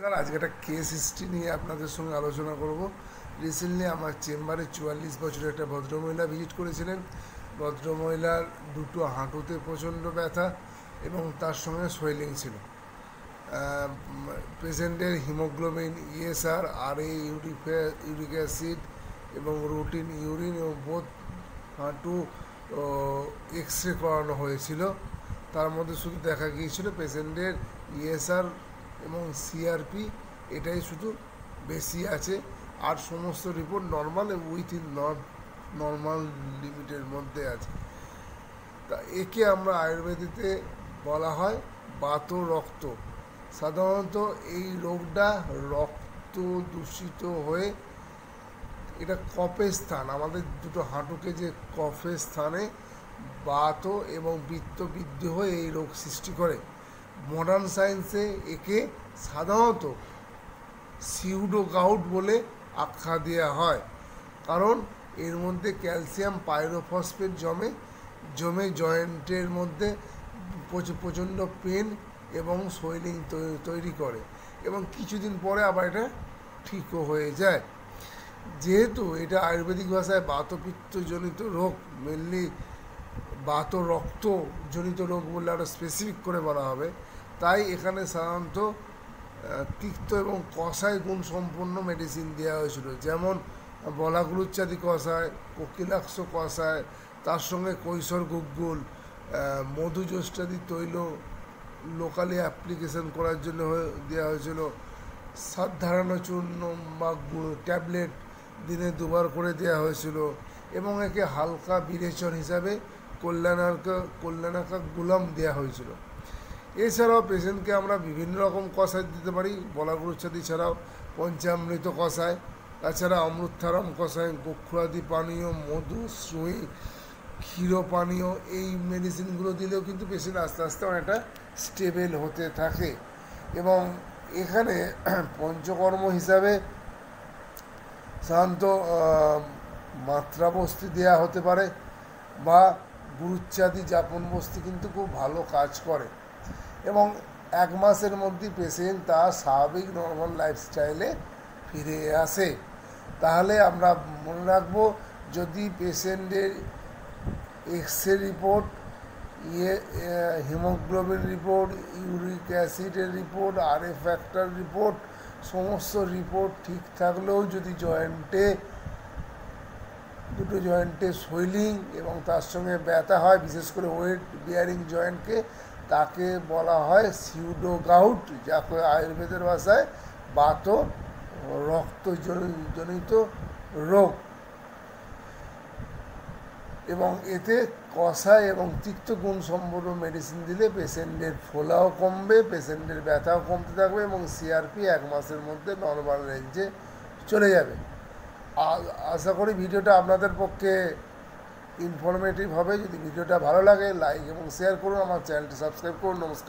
আজকে একটা case history নিয়ে আপনাদের সঙ্গে আলোচনা করব। রিসেন্টলি আমার চেম্বারে 44 বছরের একটা ভদ্রমহিলা ভিজিট করেছিলেন। ভদ্রমহিলার দুটো হাঁটুতে প্রচণ্ড ব্যথা এবং তার সঙ্গে সোয়েলিং ছিল। পেশেন্টের haemoglobin, ESR, RA, uric acid এবং রুটিন ইউরিন এবং বোধ হাঁটু এক্স রে করানো হয়েছিল। তার মধ্যে শুধু দেখা গিয়েছিল পেশেন্টের ইএসআর এবং সিআরপি এটাই শুধু বেশি আছে, আর সমস্ত রিপোর্ট নর্মাল উইথিন নর্মাল লিমিটের মধ্যে আছে। তা একে আমরা আয়ুর্বেদিতে বলা হয় বাত রক্ত। সাধারণত এই রোগটা রক্ত দূষিত হয়ে, এটা কফের স্থান, আমাদের দুটো হাঁটুকে যে কফের স্থানে বাত এবং পিত্ত বৃদ্ধি হয়ে এই রোগ সৃষ্টি করে। মডার্ন সায়েন্সে একে সাধারণত সিউডো গাউট বলে আখ্যা দেওয়া হয়, কারণ এর মধ্যে ক্যালসিয়াম পাইরোফসফেট জমে জয়েন্টের মধ্যে প্রচণ্ড পেন এবং সোয়েলিং তৈরি করে এবং কিছুদিন পরে আবার এটা ঠিকও হয়ে যায়। যেহেতু এটা আয়ুর্বেদিক ভাষায় বাতপিত্তজনিত রোগ, মেনলি বাত রক্তজনিত রোগ বললে আরও স্পেসিফিক করে বলা হবে, তাই এখানে সাধারণত তিক্ত এবং কষায় গুণ সম্পন্ন মেডিসিন দেওয়া হয়েছিল, যেমন বলাগুলুচ্চাদি কষায়, কোকিলাক্ষ কষায়, তার সঙ্গে কৈশোর গুগ্গুল, মধুজষ্টাদি তৈল লোকালি অ্যাপ্লিকেশন করার জন্য দেওয়া হয়েছিল, সাধারণ চূর্ণ বা ট্যাবলেট দিনে 2বার করে দেওয়া হয়েছিল এবং একে হালকা বিরেচন হিসাবে কল্যাণাকা গুলাম দেওয়া হয়েছিল। এছাড়াও পেশেন্টকে আমরা বিভিন্ন রকম কষায় দিতে পারি, বলাগুলুচ্ছাদি ছাড়াও পঞ্চামৃত কষায়, তাছাড়া অমৃতধারম কষায়, গোক্ষুরাদি পানীয়, মধু, সুই, ক্ষীর পানীয়, এই মেডিসিনগুলো দিলেও কিন্তু পেশেন্ট আস্তে আস্তে অনেকটা স্টেবেল হতে থাকে। এবং এখানে পঞ্চকর্ম হিসাবে সাধারণত মাত্রা বস্তি দেওয়া হতে পারে বা গুরুচ্চাদি যাপন বস্তি কিন্তু খুব ভালো কাজ করে এবং 1 মাসের মধ্যে পেশেন্ট তার স্বাভাবিক নর্মাল লাইফস্টাইলে ফিরে আসে। তাহলে আমরা মনে রাখবো, যদি পেশেন্টের X-ray report, haemoglobin report, uric অ্যাসিডের রিপোর্ট, আরএ ফ্যাক্টর রিপোর্ট, সমস্ত রিপোর্ট ঠিক থাকলেও যদি দুটো জয়েন্টে সোয়েলিং এবং তার সঙ্গে ব্যথা হয়, বিশেষ করে ওয়েট বিয়ারিং জয়েন্টকে, তাকে বলা হয় সিউডো গাউট, যাকে আয়ুর্বেদের ভাষায় বাত রক্তজনিত রোগ। এবং এতে কষায় এবং তিক্ত গুণ সম্পন্ন মেডিসিন দিলে পেশেন্টের ফোলাও কমবে, পেশেন্টের ব্যথাও কমতে থাকবে এবং সিআরপি 1 মাসের মধ্যে নর্মাল রেঞ্জে চলে যাবে। আশা করি ভিডিওটা আপনাদের পক্ষে ইনফরমেটিভ হবে। যদি ভিডিওটা ভালো লাগে, লাইক এবং শেয়ার করুন, আমার চ্যানেলটি সাবস্ক্রাইব করুন। নমস্কার।